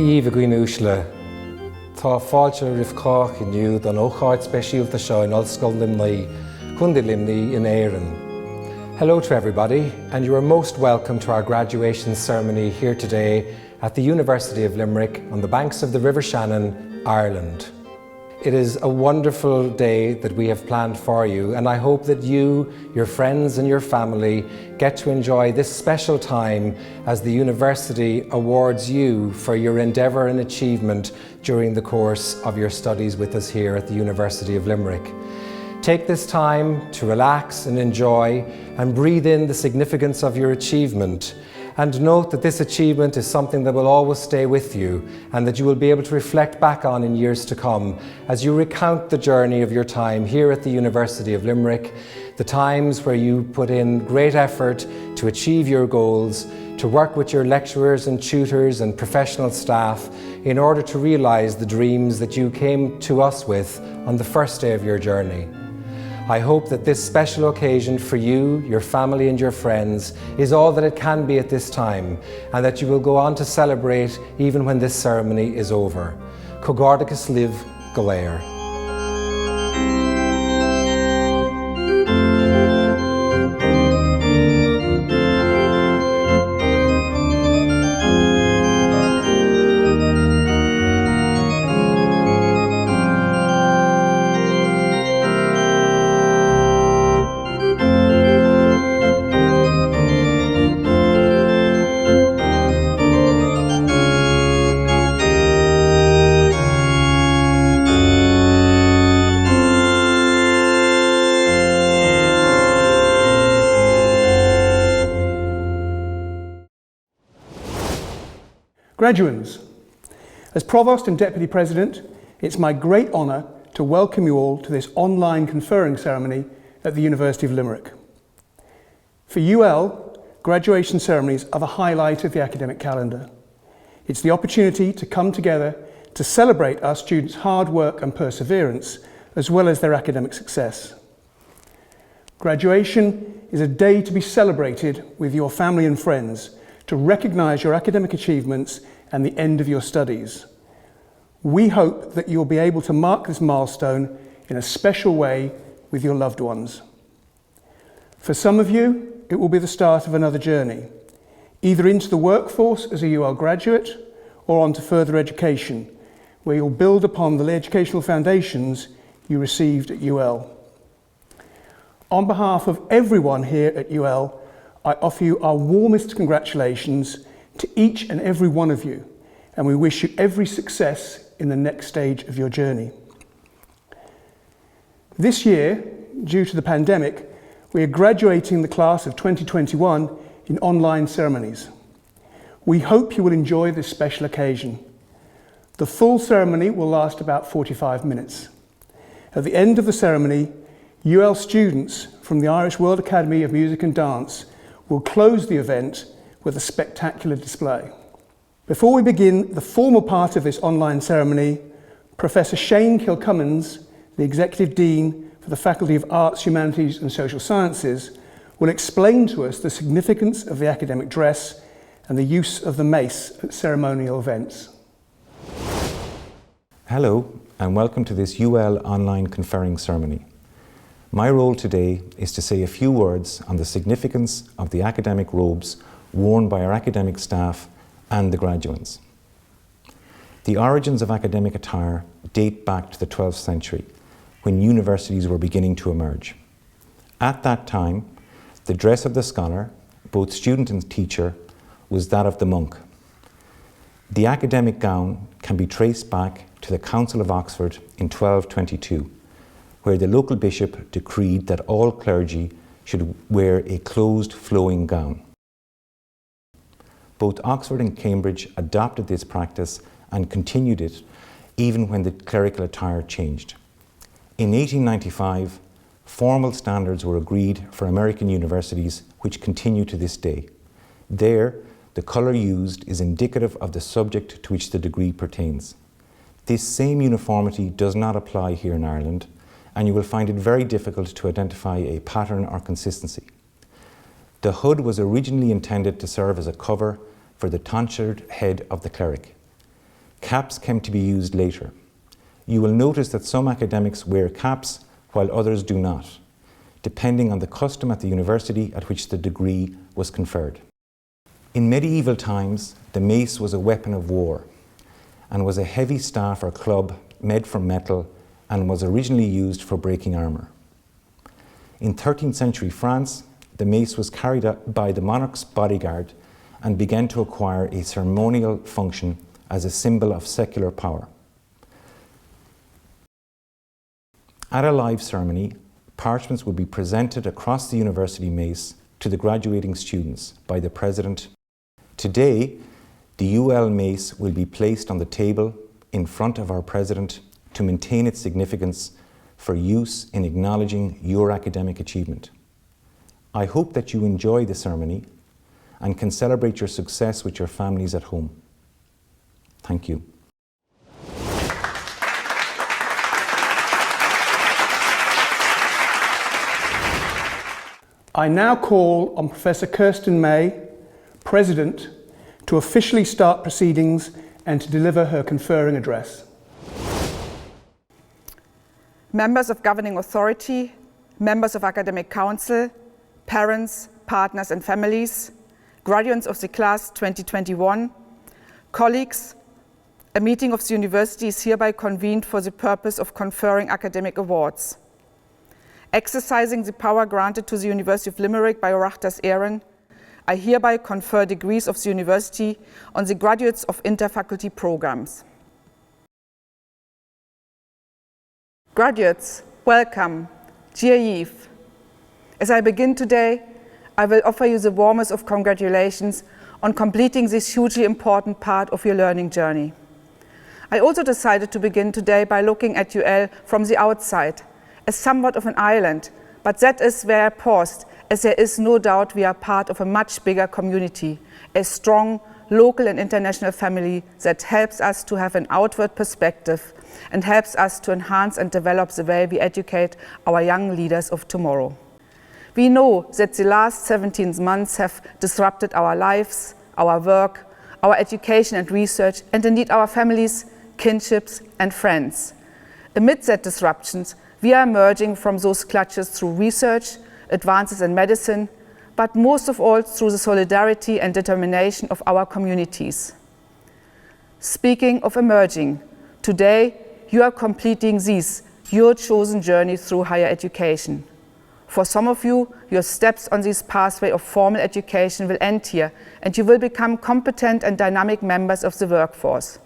Díomh a gcuinúisle, tá fáilte rith cách inniu don ócáid speisialta seo in Ollscoil Limnaí, Cúnda Limnaí in Éireann. Hello to everybody, and you are most welcome to our graduation ceremony here today at the University of Limerick on the banks of the River Shannon, Ireland. It is a wonderful day that we have planned for you, and I hope that you, your friends and your family get to enjoy this special time as the University awards you for your endeavour and achievement during the course of your studies with us here at the University of Limerick. Take this time to relax and enjoy and breathe in the significance of your achievement. And note that this achievement is something that will always stay with you and that you will be able to reflect back on in years to come as you recount the journey of your time here at the University of Limerick, the times where you put in great effort to achieve your goals, to work with your lecturers and tutors and professional staff in order to realise the dreams that you came to us with on the first day of your journey. I hope that this special occasion for you, your family and your friends is all that it can be at this time, and that you will go on to celebrate even when this ceremony is over. Cogardicus live Galair. Graduands, as Provost and Deputy President, it's my great honour to welcome you all to this online conferring ceremony at the University of Limerick. For UL, graduation ceremonies are the highlight of the academic calendar. It's the opportunity to come together to celebrate our students' hard work and perseverance, as well as their academic success. Graduation is a day to be celebrated with your family and friends, to recognise your academic achievements and the end of your studies. We hope that you'll be able to mark this milestone in a special way with your loved ones. For some of you, it will be the start of another journey, either into the workforce as a UL graduate or onto further education, where you'll build upon the educational foundations you received at UL. On behalf of everyone here at UL, I offer you our warmest congratulations to each and every one of you, and we wish you every success in the next stage of your journey. This year, due to the pandemic, we are graduating the class of 2021 in online ceremonies. We hope you will enjoy this special occasion. The full ceremony will last about 45 minutes. At the end of the ceremony, UL students from the Irish World Academy of Music and Dance will close the event with a spectacular display. Before we begin the formal part of this online ceremony, Professor Shane Kilcummins, the Executive Dean for the Faculty of Arts, Humanities and Social Sciences, will explain to us the significance of the academic dress and the use of the mace at ceremonial events. Hello and welcome to this UL online conferring ceremony. My role today is to say a few words on the significance of the academic robes worn by our academic staff and the graduates. The origins of academic attire date back to the 12th century, when universities were beginning to emerge. At that time, the dress of the scholar, both student and teacher, was that of the monk. The academic gown can be traced back to the Council of Oxford in 1222, where the local bishop decreed that all clergy should wear a closed flowing gown. Both Oxford and Cambridge adopted this practice and continued it even when the clerical attire changed. In 1895, formal standards were agreed for American universities, which continue to this day. There, the colour used is indicative of the subject to which the degree pertains. This same uniformity does not apply here in Ireland, and you will find it very difficult to identify a pattern or consistency. The hood was originally intended to serve as a cover for the tonsured head of the cleric. Caps came to be used later. You will notice that some academics wear caps while others do not, depending on the custom at the university at which the degree was conferred. In medieval times, the mace was a weapon of war and was a heavy staff or club made from metal and was originally used for breaking armour. In 13th century France, the mace was carried out by the monarch's bodyguard and began to acquire a ceremonial function as a symbol of secular power. At a live ceremony, parchments would be presented across the university mace to the graduating students by the president. Today, the UL mace will be placed on the table in front of our president to maintain its significance for use in acknowledging your academic achievement. I hope that you enjoy the ceremony and can celebrate your success with your families at home. Thank you. I now call on Professor Kirsten May, President, to officially start proceedings and to deliver her conferring address. Members of governing authority, members of academic council, parents, partners and families, graduates of the class 2021, colleagues, a meeting of the university is hereby convened for the purpose of conferring academic awards. Exercising the power granted to the University of Limerick by Oireachtas Éireann, I hereby confer degrees of the university on the graduates of Interfaculty Programmes. Graduates, welcome, dear Yves. As I begin today, I will offer you the warmest of congratulations on completing this hugely important part of your learning journey. I also decided to begin today by looking at UL from the outside, as somewhat of an island, but that is where I paused, as there is no doubt we are part of a much bigger community, a strong local and international family that helps us to have an outward perspective and helps us to enhance and develop the way we educate our young leaders of tomorrow. We know that the last 17 months have disrupted our lives, our work, our education and research, and indeed our families, kinships and friends. Amid that disruptions, we are emerging from those clutches through research, advances in medicine, but most of all through the solidarity and determination of our communities. Speaking of emerging, today you are completing your chosen journey through higher education. For some of you, your steps on this pathway of formal education will end here, and you will become competent and dynamic members of the workforce.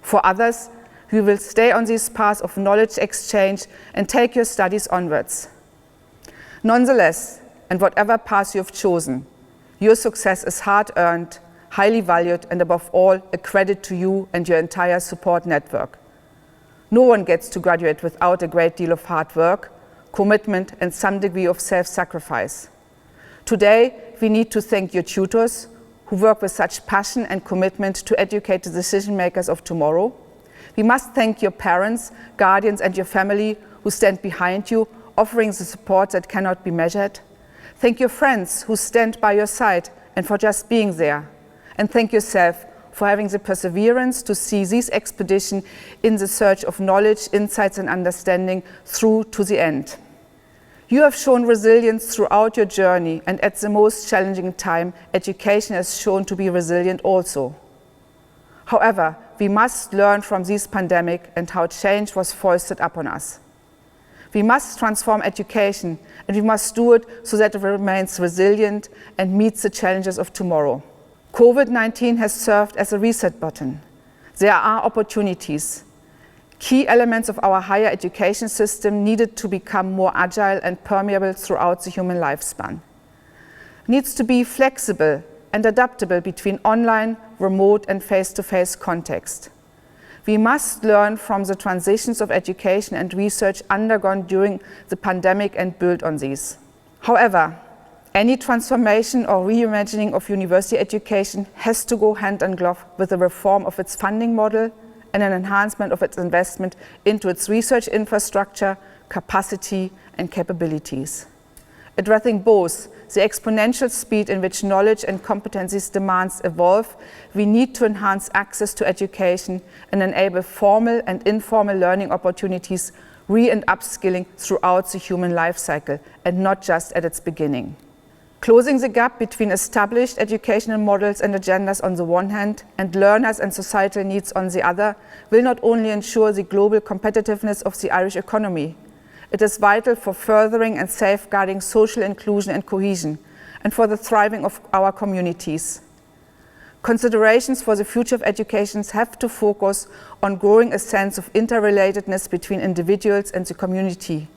For others, you will stay on this path of knowledge exchange and take your studies onwards. Nonetheless, and whatever path you have chosen, your success is hard-earned, highly valued, and above all, a credit to you and your entire support network. No one gets to graduate without a great deal of hard work, commitment, and some degree of self-sacrifice. Today, we need to thank your tutors, who work with such passion and commitment to educate the decision makers of tomorrow. We must thank your parents, guardians, and your family who stand behind you, offering the support that cannot be measured. Thank your friends who stand by your side and for just being there. And thank yourself for having the perseverance to see this expedition in the search of knowledge, insights, and understanding through to the end. You have shown resilience throughout your journey, and at the most challenging time, education has shown to be resilient also. However, we must learn from this pandemic and how change was foisted upon us. We must transform education, and we must do it so that it remains resilient and meets the challenges of tomorrow. COVID-19 has served as a reset button. There are opportunities. Key elements of our higher education system needed to become more agile and permeable throughout the human lifespan. Needs to be flexible and adaptable between online, remote, and face-to-face context. We must learn from the transitions of education and research undergone during the pandemic and build on these. However, any transformation or reimagining of university education has to go hand in glove with the reform of its funding model and an enhancement of its investment into its research infrastructure, capacity, and capabilities. Addressing both the exponential speed in which knowledge and competencies demands evolve, we need to enhance access to education and enable formal and informal learning opportunities, re- and upskilling throughout the human life cycle, and not just at its beginning. Closing the gap between established educational models and agendas on the one hand, and learners and societal needs on the other, will not only ensure the global competitiveness of the Irish economy. It is vital for furthering and safeguarding social inclusion and cohesion, and for the thriving of our communities. Considerations for the future of education have to focus on growing a sense of interrelatedness between individuals and the community,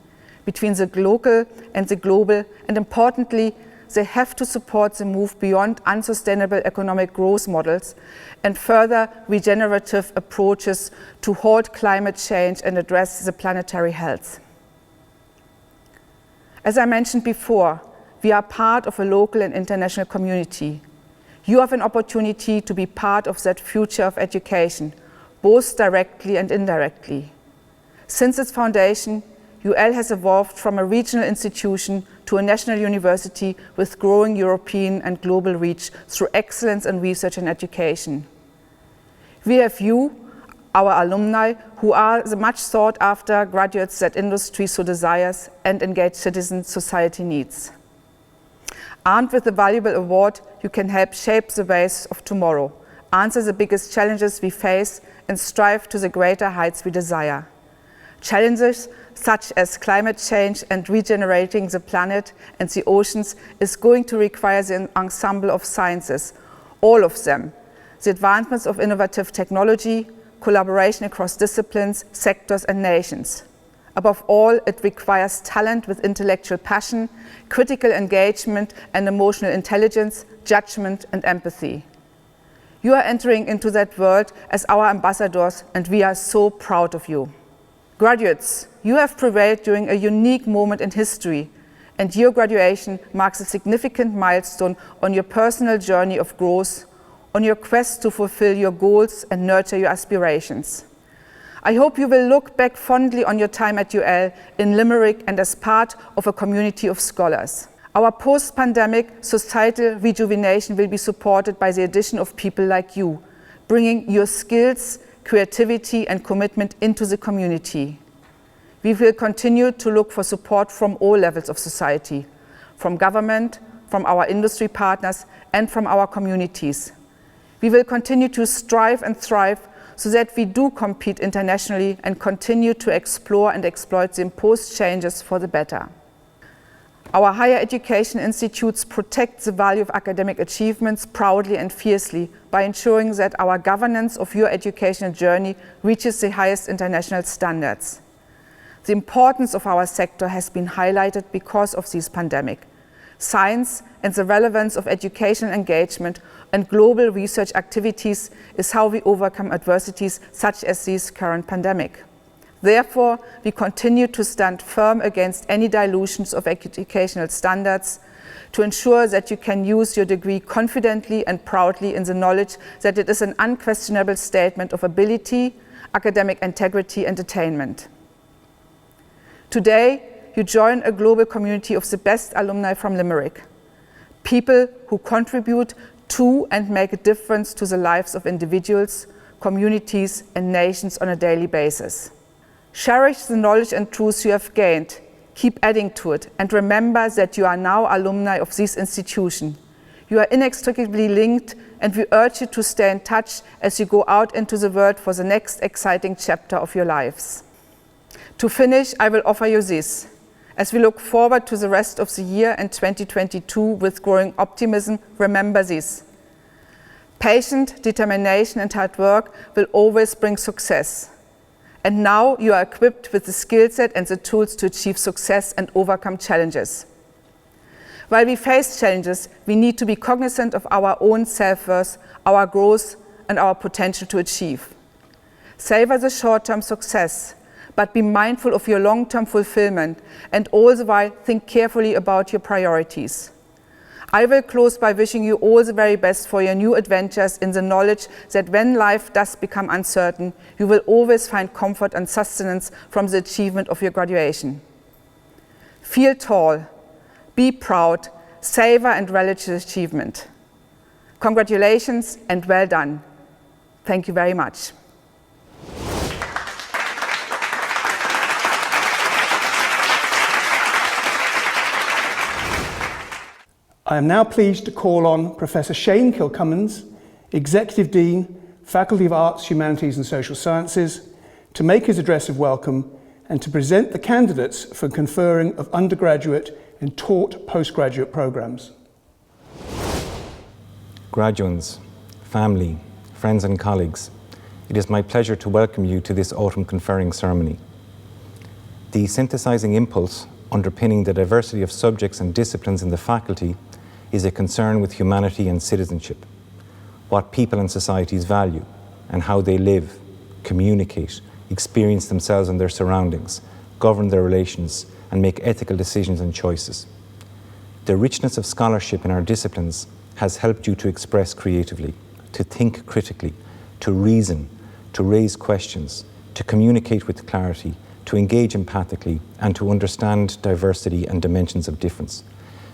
between the local and the global, and importantly, they have to support the move beyond unsustainable economic growth models and further regenerative approaches to halt climate change and address the planetary health. As I mentioned before, we are part of a local and international community. You have an opportunity to be part of that future of education, both directly and indirectly. Since its foundation, UL has evolved from a regional institution to a national university with growing European and global reach through excellence in research and education. We have you, our alumni, who are the much sought after graduates that industry so desires and engaged citizen society needs. Armed with a valuable award, you can help shape the ways of tomorrow, answer the biggest challenges we face, and strive to the greater heights we desire. Challenges such as climate change and regenerating the planet and the oceans is going to require the ensemble of sciences, all of them, the advancements of innovative technology, collaboration across disciplines, sectors and nations. Above all, it requires talent with intellectual passion, critical engagement and emotional intelligence, judgment and empathy. You are entering into that world as our ambassadors, and we are so proud of you. Graduates, you have prevailed during a unique moment in history, and your graduation marks a significant milestone on your personal journey of growth, on your quest to fulfill your goals and nurture your aspirations. I hope you will look back fondly on your time at UL in Limerick and as part of a community of scholars. Our post-pandemic societal rejuvenation will be supported by the addition of people like you, bringing your skills, creativity and commitment into the community. We will continue to look for support from all levels of society, from government, from our industry partners and from our communities. We will continue to strive and thrive so that we do compete internationally and continue to explore and exploit the imposed changes for the better. Our higher education institutes protect the value of academic achievements proudly and fiercely by ensuring that our governance of your educational journey reaches the highest international standards. The importance of our sector has been highlighted because of this pandemic. Science and the relevance of educational engagement and global research activities is how we overcome adversities such as this current pandemic. Therefore, we continue to stand firm against any dilutions of educational standards to ensure that you can use your degree confidently and proudly in the knowledge that it is an unquestionable statement of ability, academic integrity and attainment. Today, you join a global community of the best alumni from Limerick, people who contribute to and make a difference to the lives of individuals, communities and nations on a daily basis. Cherish the knowledge and truths you have gained, keep adding to it, and remember that you are now alumni of this institution. You are inextricably linked, and we urge you to stay in touch as you go out into the world for the next exciting chapter of your lives. To finish, I will offer you this. As we look forward to the rest of the year and 2022 with growing optimism, remember this. Patient, determination and hard work will always bring success. And now you are equipped with the skill set and the tools to achieve success and overcome challenges. While we face challenges, we need to be cognizant of our own self-worth, our growth and our potential to achieve. Savor the short-term success, but be mindful of your long-term fulfillment and all the while think carefully about your priorities. I will close by wishing you all the very best for your new adventures in the knowledge that when life does become uncertain, you will always find comfort and sustenance from the achievement of your graduation. Feel tall, be proud, savor and relish the achievement. Congratulations and well done. Thank you very much. I am now pleased to call on Professor Shane Kilcummins, Executive Dean, Faculty of Arts, Humanities and Social Sciences, to make his address of welcome and to present the candidates for conferring of undergraduate and taught postgraduate programmes. Graduands, family, friends and colleagues, it is my pleasure to welcome you to this autumn conferring ceremony. The synthesizing impulse underpinning the diversity of subjects and disciplines in the faculty is a concern with humanity and citizenship, what people and societies value, and how they live, communicate, experience themselves and their surroundings, govern their relations, and make ethical decisions and choices. The richness of scholarship in our disciplines has helped you to express creatively, to think critically, to reason, to raise questions, to communicate with clarity, to engage empathically, and to understand diversity and dimensions of difference.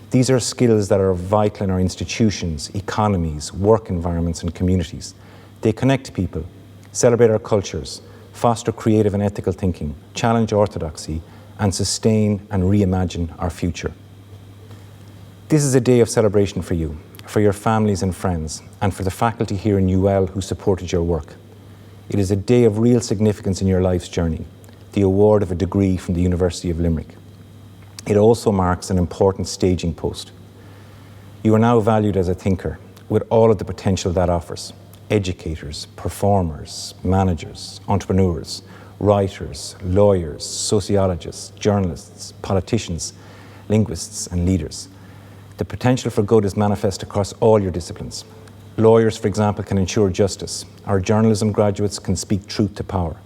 These are skills that are vital in our institutions, economies, work environments, and communities. They connect people, celebrate our cultures, foster creative and ethical thinking, challenge orthodoxy, and sustain and reimagine our future. This is a day of celebration for you, for your families and friends, and for the faculty here in UL who supported your work. It is a day of real significance in your life's journey, the award of a degree from the University of Limerick. It also marks an important staging post. You are now valued as a thinker, with all of the potential that offers. Educators, performers, managers, entrepreneurs, writers, lawyers, sociologists, journalists, politicians, linguists, and leaders. The potential for good is manifest across all your disciplines. Lawyers, for example, can ensure justice. Our journalism graduates can speak truth to power.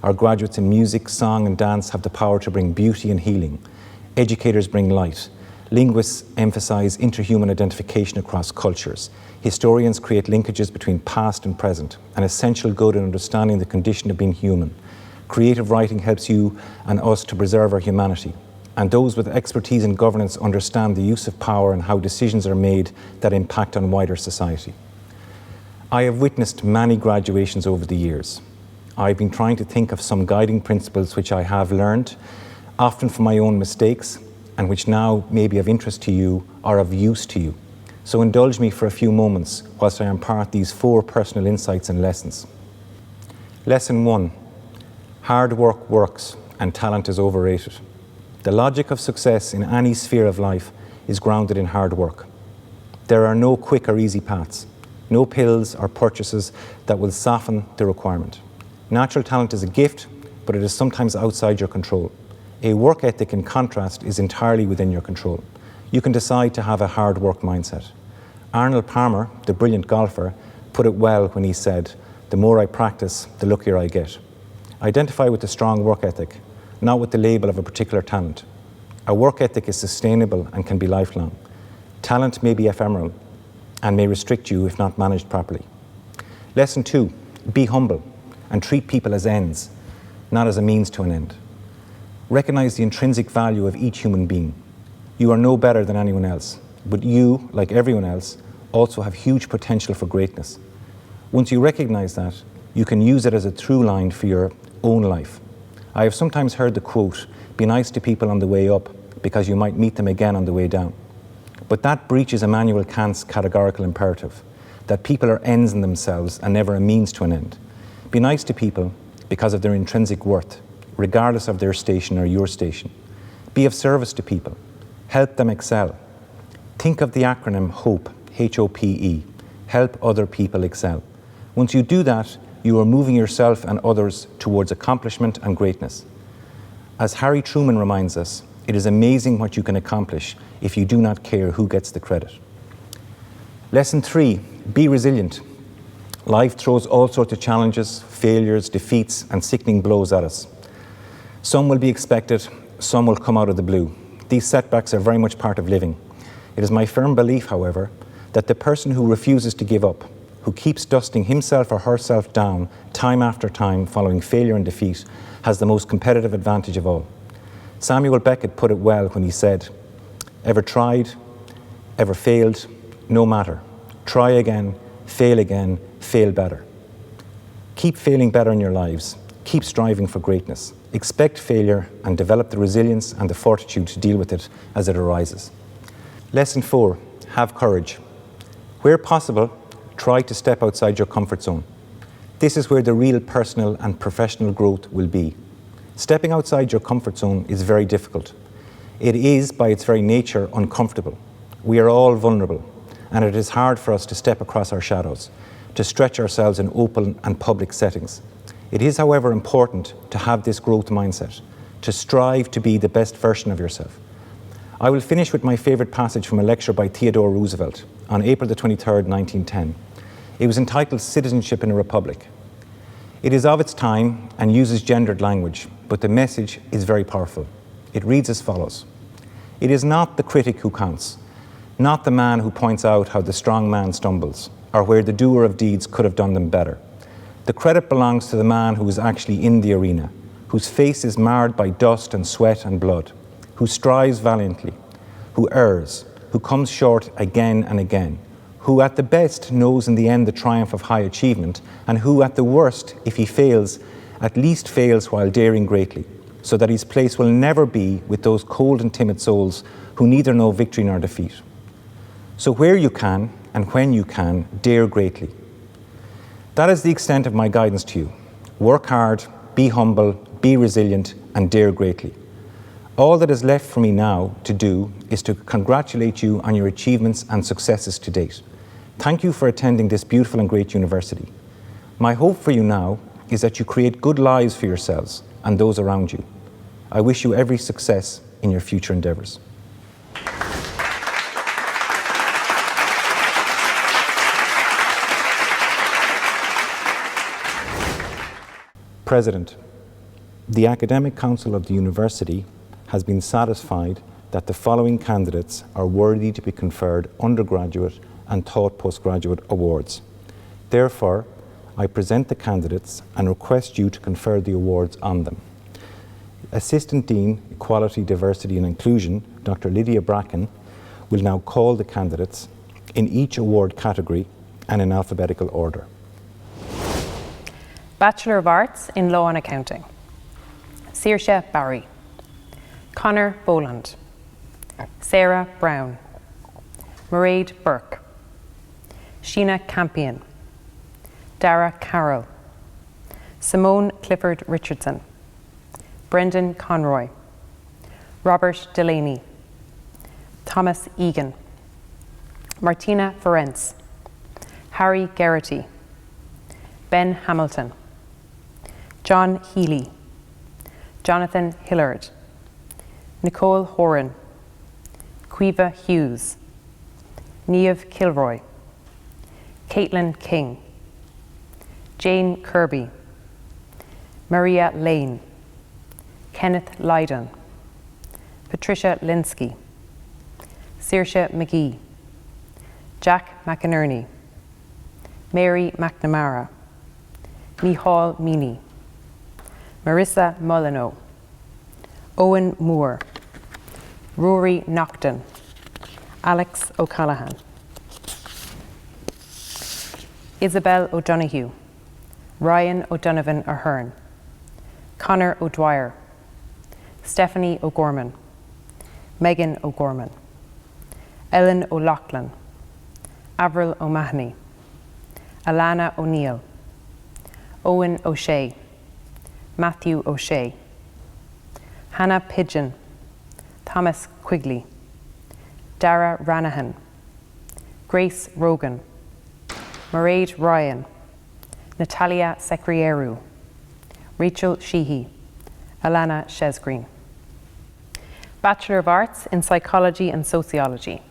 Our graduates in music, song, and dance have the power to bring beauty and healing. Educators bring light. Linguists emphasize interhuman identification across cultures. Historians create linkages between past and present, an essential good in understanding the condition of being human. Creative writing helps you and us to preserve our humanity. And those with expertise in governance understand the use of power and how decisions are made that impact on wider society. I have witnessed many graduations over the years. I've been trying to think of some guiding principles which I have learned, often from my own mistakes, and which now may be of interest to you or of use to you. So indulge me for a few moments whilst I impart these 4 personal insights and lessons. Lesson 1. Hard work works and talent is overrated. The logic of success in any sphere of life is grounded in hard work. There are no quick or easy paths, no pills or purchases that will soften the requirement. Natural talent is a gift, but it is sometimes outside your control. A work ethic, in contrast, is entirely within your control. You can decide to have a hard work mindset. Arnold Palmer, the brilliant golfer, put it well when he said, "The more I practice, the luckier I get." Identify with a strong work ethic, not with the label of a particular talent. A work ethic is sustainable and can be lifelong. Talent may be ephemeral and may restrict you if not managed properly. Lesson 2, be humble and treat people as ends, not as a means to an end. Recognize the intrinsic value of each human being. You are no better than anyone else, but you, like everyone else, also have huge potential for greatness. Once you recognize that, you can use it as a through line for your own life. I have sometimes heard the quote, "Be nice to people on the way up, because you might meet them again on the way down." But that breaches Immanuel Kant's categorical imperative, that people are ends in themselves and never a means to an end. Be nice to people because of their intrinsic worth, regardless of their station or your station. Be of service to people. Help them excel. Think of the acronym HOPE, H-O-P-E, help other people excel. Once you do that, you are moving yourself and others towards accomplishment and greatness. As Harry Truman reminds us, it is amazing what you can accomplish if you do not care who gets the credit. Lesson 3, be resilient. Life throws all sorts of challenges, failures, defeats, and sickening blows at us. Some will be expected, some will come out of the blue. These setbacks are very much part of living. It is my firm belief, however, that the person who refuses to give up, who keeps dusting himself or herself down time after time following failure and defeat, has the most competitive advantage of all. Samuel Beckett put it well when he said, Ever tried? Ever failed? No matter. Try again, fail better. Keep failing better in your lives. Keep striving for greatness. Expect failure and develop the resilience and the fortitude to deal with it as it arises. Lesson 4, have courage. Where possible, try to step outside your comfort zone. This is where the real personal and professional growth will be. Stepping outside your comfort zone is very difficult. It is, by its very nature, uncomfortable. We are all vulnerable, and it is hard for us to step across our shadows, to stretch ourselves in open and public settings. It is, however, important to have this growth mindset, to strive to be the best version of yourself. I will finish with my favourite passage from a lecture by Theodore Roosevelt on April the 23rd, 1910. It was entitled Citizenship in a Republic. It is of its time and uses gendered language, but the message is very powerful. It reads as follows: "It is not the critic who counts, not the man who points out how the strong man stumbles, or where the doer of deeds could have done them better. The credit belongs to the man who is actually in the arena, whose face is marred by dust and sweat and blood, who strives valiantly, who errs, who comes short again and again, who at the best knows in the end the triumph of high achievement, and who at the worst, if he fails, at least fails while daring greatly, so that his place will never be with those cold and timid souls who neither know victory nor defeat. So where you can, and when you can, dare greatly." That is the extent of my guidance to you. Work hard, be humble, be resilient, and dare greatly. All that is left for me now to do is to congratulate you on your achievements and successes to date. Thank you for attending this beautiful and great university. My hope for you now is that you create good lives for yourselves and those around you. I wish you every success in your future endeavours. President, the Academic Council of the University has been satisfied that the following candidates are worthy to be conferred undergraduate and taught postgraduate awards. Therefore, I present the candidates and request you to confer the awards on them. Assistant Dean, Equality, Diversity and Inclusion, Dr. Lydia Bracken, will now call the candidates in each award category and in alphabetical order. Bachelor of Arts in Law and Accounting, Saoirse Barry. Conor Boland, Sarah Brown, Mairead Burke, Sheena Campion, Dara Carroll, Simone Clifford Richardson, Brendan Conroy, Robert Delaney, Thomas Egan, Martina Ferenc, Harry Geraghty, Ben Hamilton, John Healy, Jonathan Hillard, Nicole Horan, Quiva Hughes, Niamh Kilroy, Caitlin King, Jane Kirby, Maria Lane, Kenneth Lydon, Patricia Linsky, Saoirse McGee, Jack McInerney, Mary McNamara, Micheál Meany, Marissa Molyneux, Owen Moore, Rory Nocton, Alex O'Callaghan, Isabel O'Donoghue, Ryan O'Donovan Ahern, Conor O'Dwyer, Stephanie O'Gorman, Megan O'Gorman, Ellen O'Loughlin, Avril O'Mahony, Alana O'Neill, Owen O'Shea, Matthew O'Shea, Hannah Pidgeon, Thomas Quigley, Dara Ranahan, Grace Rogan, Mairead Ryan, Natalia Secrieru, Rachel Sheehy, Alana Shesgreen. Bachelor of Arts in Psychology and Sociology,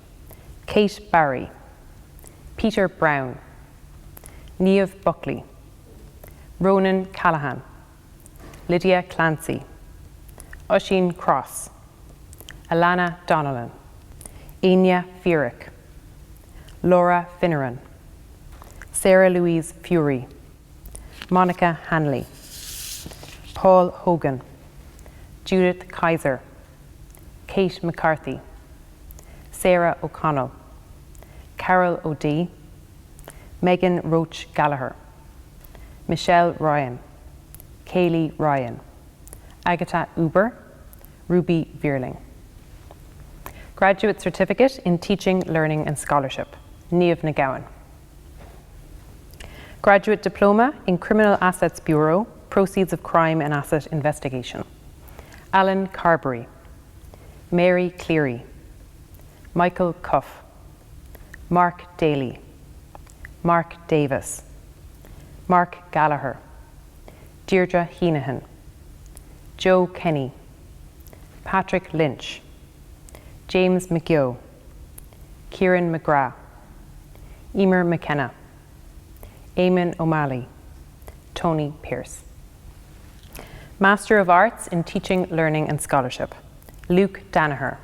Kate Barry, Peter Brown, Niamh Buckley, Ronan Callahan, Lydia Clancy, Oisin Cross, Alana Donnellan, Anya Feerick, Laura Finneran, Sarah Louise Fury, Monica Hanley, Paul Hogan, Judith Kaiser, Kate McCarthy, Sarah O'Connell, Carol O'Dea, Megan Roach Gallagher, Michelle Ryan, Kaylee Ryan, Agatha Uber, Ruby Vierling. Graduate Certificate in Teaching, Learning and Scholarship, Niamh McGowan. Graduate Diploma in Criminal Assets Bureau, Proceeds of Crime and Asset Investigation, Alan Carberry, Mary Cleary, Michael Cuff, Mark Daly, Mark Davis, Mark Gallagher, Deirdre Heenahan, Joe Kenny, Patrick Lynch, James McGeough, Kieran McGrath, Emer McKenna, Eamon O'Malley, Tony Pearce. Master of Arts in Teaching, Learning and Scholarship, Luke Danaher,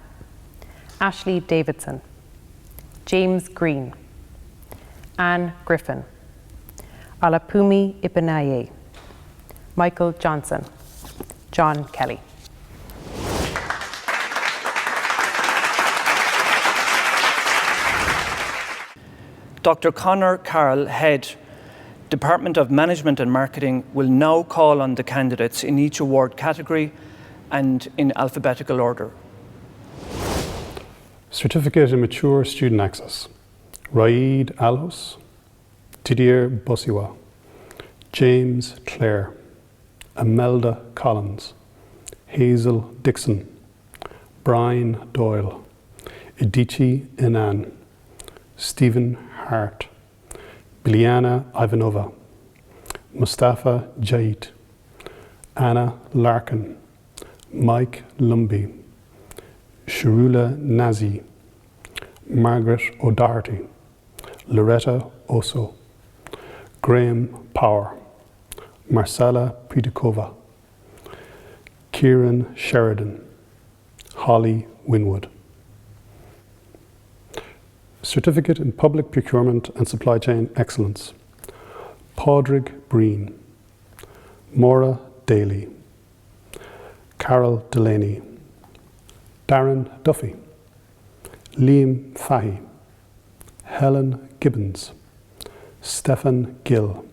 Ashley Davidson, James Green, Anne Griffin, Alapumi Ipanaye, Michael Johnson, John Kelly. Dr. Conor Carroll, Head, Department of Management and Marketing, will now call on the candidates in each award category and in alphabetical order. Certificate in Mature Student Access, Raid Alhos, Didier Bosiwa, James Clare, Imelda Collins, Hazel Dixon, Brian Doyle, Edichi Inan, Stephen Hart, Biliana Ivanova, Mustafa Jait, Anna Larkin, Mike Lumby, Sharula Nazi, Margaret O'Doherty, Loretta Oso, Graham Power, Marcella Pidikova, Kieran Sheridan, Holly Winwood. Certificate in Public Procurement and Supply Chain Excellence, Padraig Breen, Maura Daly, Carol Delaney, Darren Duffy, Liam Fahy, Helen Gibbons, Stephen Gill,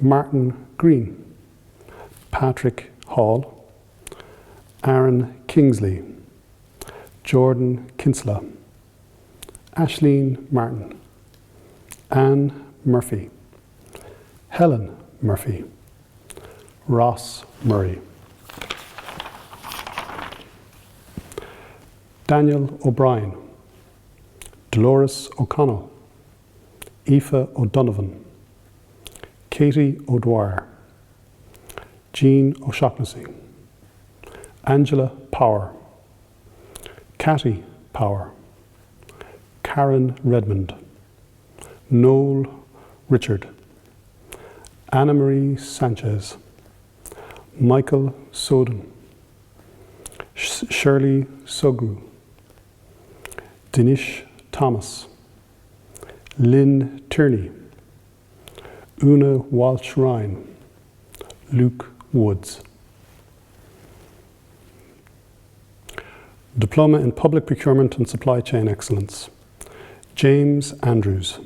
Martin Green, Patrick Hall, Aaron Kingsley, Jordan Kinsella, Ashleen Martin, Anne Murphy, Helen Murphy, Ross Murray, Daniel O'Brien, Dolores O'Connell, Aoife O'Donovan, Katie O'Dwyer, Jean O'Shaughnessy, Angela Power, Catty Power, Karen Redmond, Noel Richard, Anna Marie Sanchez, Michael Soden, Shirley Sogru, Denish Thomas, Lynn Tierney, Una Walsh-Ryan, Luke Woods. Diploma in Public Procurement and Supply Chain Excellence, James Andrews,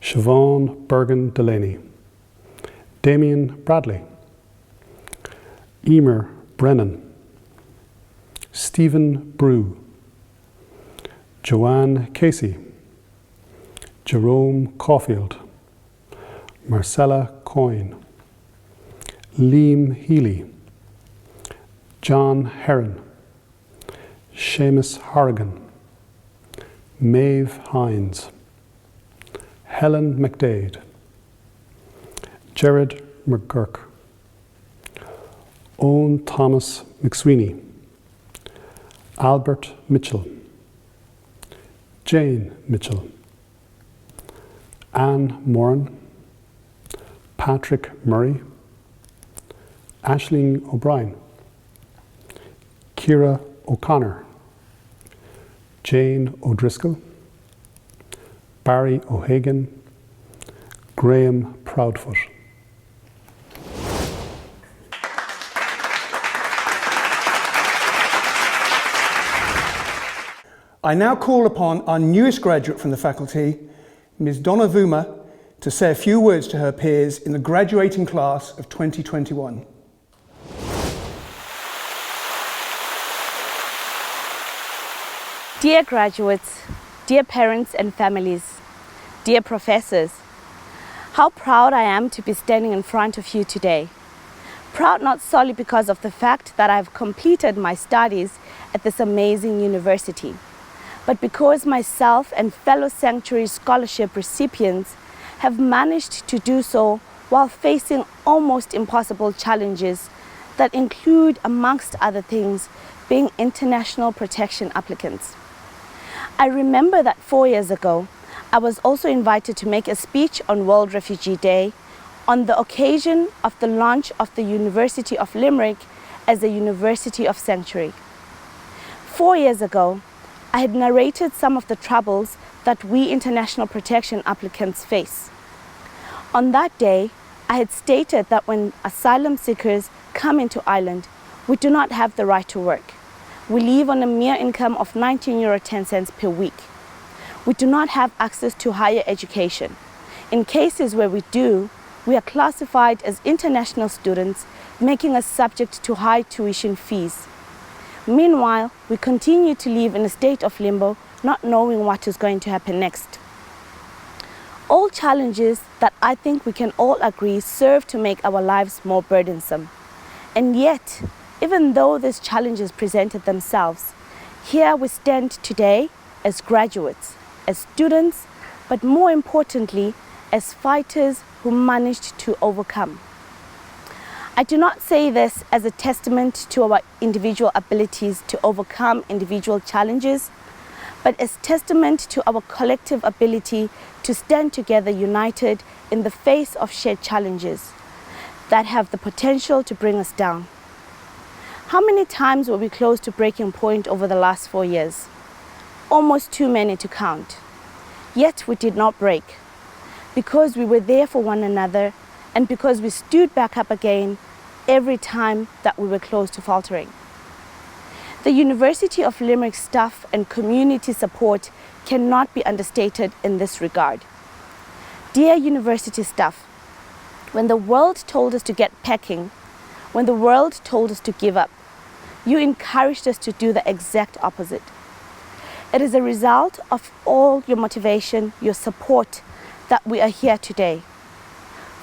Siobhan Bergen-Delaney, Damien Bradley, Emer Brennan, Stephen Brew, Joanne Casey, Jerome Caulfield, Marcella Coyne, Liam Healy, John Heron, Seamus Horrigan, Maeve Hines, Helen McDade, Jared McGurk, Owen Thomas McSweeney, Albert Mitchell, Jane Mitchell, Anne Moran, Patrick Murray, Aisling O'Brien, Ciara O'Connor, Jane O'Driscoll, Barry O'Hagan, Graham Proudfoot. I now call upon our newest graduate from the faculty, Ms. Donna Vuma, to say a few words to her peers in the graduating class of 2021. Dear graduates, dear parents and families, dear professors, how proud I am to be standing in front of you today. Proud not solely because of the fact that I've completed my studies at this amazing university, but because myself and fellow Sanctuary Scholarship recipients have managed to do so while facing almost impossible challenges that include, amongst other things, being international protection applicants. I remember that 4 years ago, I was also invited to make a speech on World Refugee Day on the occasion of the launch of the University of Limerick as a University of Sanctuary. 4 years ago, I had narrated some of the troubles that we international protection applicants face. On that day, I had stated that when asylum seekers come into Ireland, we do not have the right to work. We live on a mere income of €19.10 per week. We do not have access to higher education. In cases where we do, we are classified as international students, making us subject to high tuition fees. Meanwhile, we continue to live in a state of limbo, not knowing what is going to happen next. All challenges that I think we can all agree serve to make our lives more burdensome. And yet, even though these challenges presented themselves, here we stand today as graduates, as students, but more importantly, as fighters who managed to overcome. I do not say this as a testament to our individual abilities to overcome individual challenges, but as testament to our collective ability to stand together united in the face of shared challenges that have the potential to bring us down. How many times were we close to breaking point over the last 4 years? Almost too many to count. Yet we did not break, because we were there for one another and because we stood back up again every time that we were close to faltering. The University of Limerick staff and community support cannot be understated in this regard. Dear university staff, when the world told us to get packing, when the world told us to give up, you encouraged us to do the exact opposite. It is a result of all your motivation, your support, that we are here today.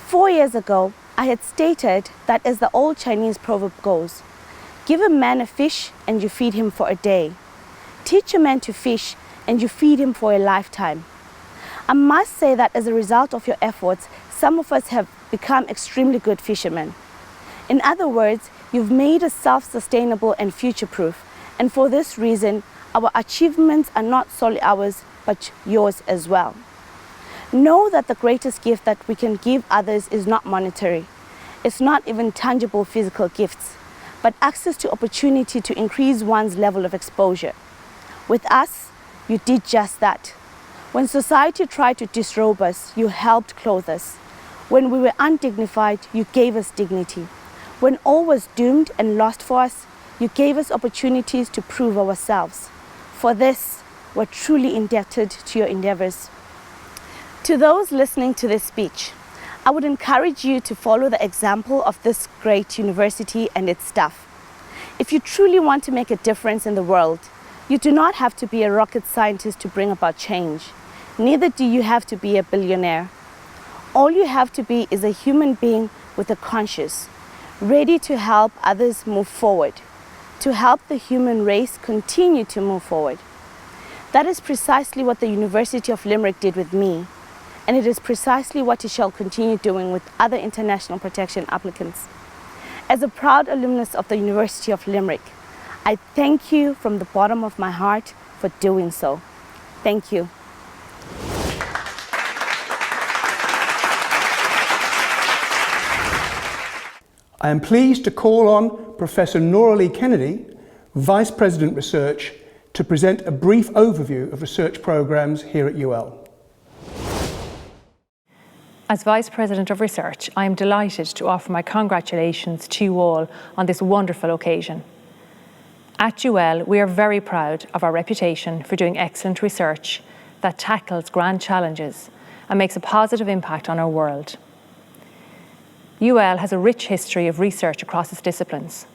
4 years ago, I had stated that as the old Chinese proverb goes, give a man a fish and you feed him for a day. Teach a man to fish and you feed him for a lifetime. I must say that as a result of your efforts, some of us have become extremely good fishermen. In other words, you've made us self-sustainable and future-proof, and for this reason, our achievements are not solely ours, but yours as well. Know that the greatest gift that we can give others is not monetary. It's not even tangible physical gifts, but access to opportunity to increase one's level of exposure. With us, you did just that. When society tried to disrobe us, you helped clothe us. When we were undignified, you gave us dignity. When all was doomed and lost for us, you gave us opportunities to prove ourselves. For this, we're truly indebted to your endeavors. To those listening to this speech, I would encourage you to follow the example of this great university and its staff. If you truly want to make a difference in the world, you do not have to be a rocket scientist to bring about change. Neither do you have to be a billionaire. All you have to be is a human being with a conscience, ready to help others move forward, to help the human race continue to move forward. That is precisely what the University of Limerick did with me, and it is precisely what it shall continue doing with other international protection applicants. As a proud alumnus of the University of Limerick, I thank you from the bottom of my heart for doing so. Thank you. I am pleased to call on Professor Nora Lee Kennedy, Vice President Research, to present a brief overview of research programmes here at UL. As Vice President of Research, I am delighted to offer my congratulations to you all on this wonderful occasion. At UL, we are very proud of our reputation for doing excellent research that tackles grand challenges and makes a positive impact on our world. UL has a rich history of research across its disciplines.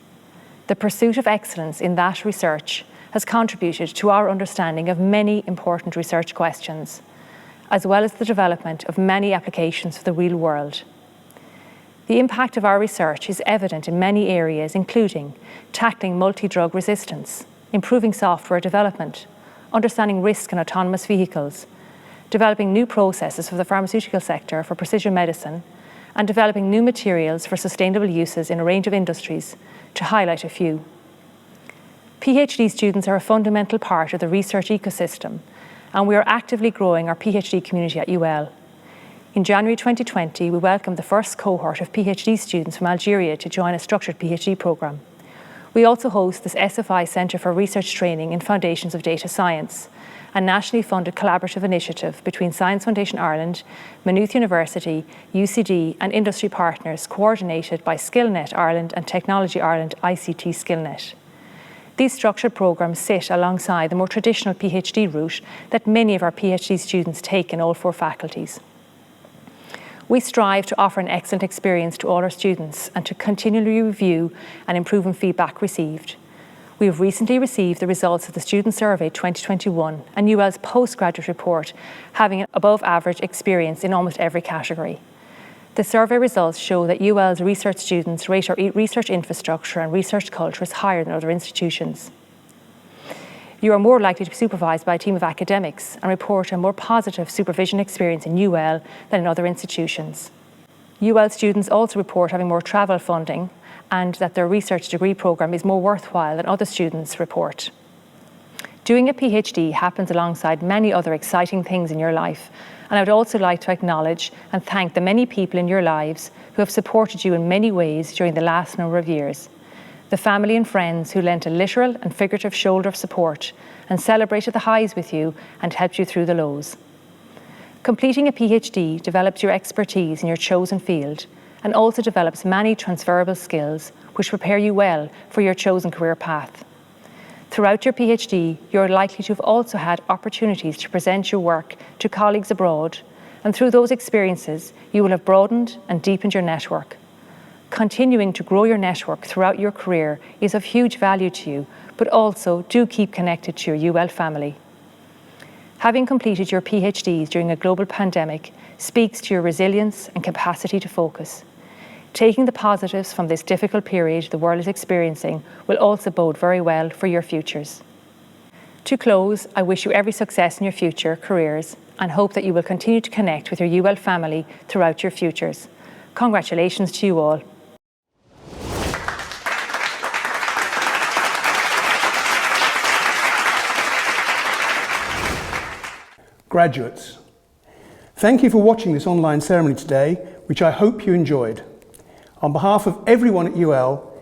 The pursuit of excellence in that research has contributed to our understanding of many important research questions, as well as the development of many applications for the real world. The impact of our research is evident in many areas, including tackling multi-drug resistance, improving software development, understanding risk in autonomous vehicles, developing new processes for the pharmaceutical sector for precision medicine, and developing new materials for sustainable uses in a range of industries, to highlight a few. PhD students are a fundamental part of the research ecosystem, and we are actively growing our PhD community at UL. In January 2020, we welcomed the first cohort of PhD students from Algeria to join a structured PhD programme. We also host this SFI Centre for Research Training in Foundations of Data Science, a nationally funded collaborative initiative between Science Foundation Ireland, Maynooth University, UCD and industry partners, coordinated by SkillNet Ireland and Technology Ireland ICT SkillNet. These structured programmes sit alongside the more traditional PhD route that many of our PhD students take in all 4 faculties. We strive to offer an excellent experience to all our students and to continually review and improve on feedback received. We have recently received the results of the Student Survey 2021 and UL's postgraduate report, having an above average experience in almost every category. The survey results show that UL's research students rate our research infrastructure and research culture as higher than other institutions. You are more likely to be supervised by a team of academics and report a more positive supervision experience in UL than in other institutions. UL students also report having more travel funding and that their research degree programme is more worthwhile than other students report. Doing a PhD happens alongside many other exciting things in your life, and I would also like to acknowledge and thank the many people in your lives who have supported you in many ways during the last number of years. The family and friends who lent a literal and figurative shoulder of support and celebrated the highs with you and helped you through the lows. Completing a PhD develops your expertise in your chosen field and also develops many transferable skills which prepare you well for your chosen career path. Throughout your PhD, you're likely to have also had opportunities to present your work to colleagues abroad, and through those experiences, you will have broadened and deepened your network. Continuing to grow your network throughout your career is of huge value to you, but also do keep connected to your UL family. Having completed your PhDs during a global pandemic speaks to your resilience and capacity to focus. Taking the positives from this difficult period the world is experiencing will also bode very well for your futures. To close, I wish you every success in your future careers and hope that you will continue to connect with your UL family throughout your futures. Congratulations to you all. Graduates, thank you for watching this online ceremony today, which I hope you enjoyed. On behalf of everyone at UL,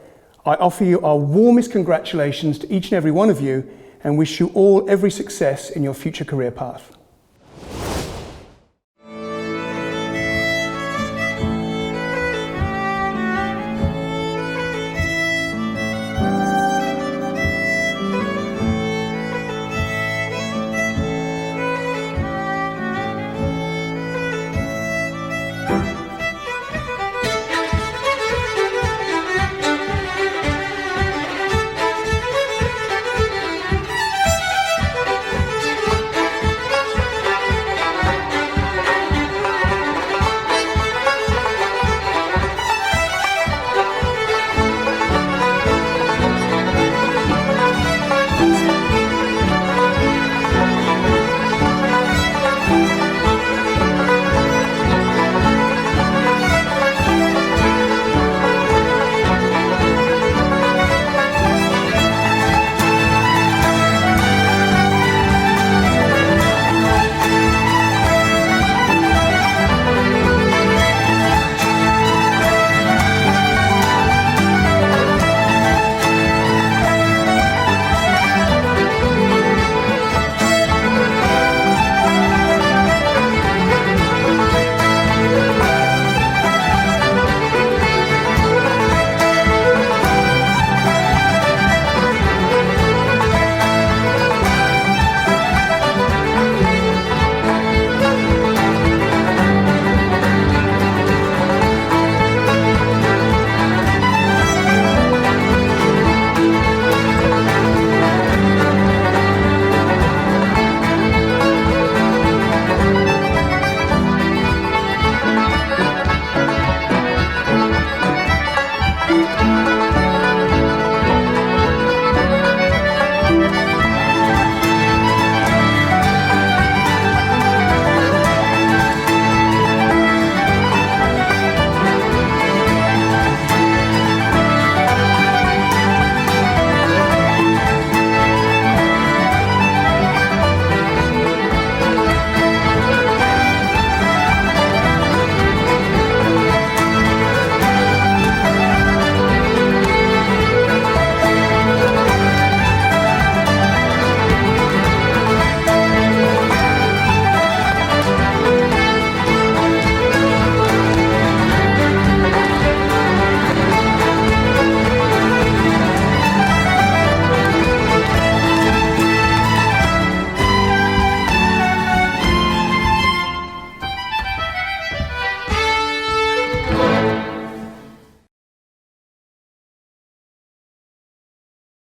I offer you our warmest congratulations to each and every one of you and wish you all every success in your future career path.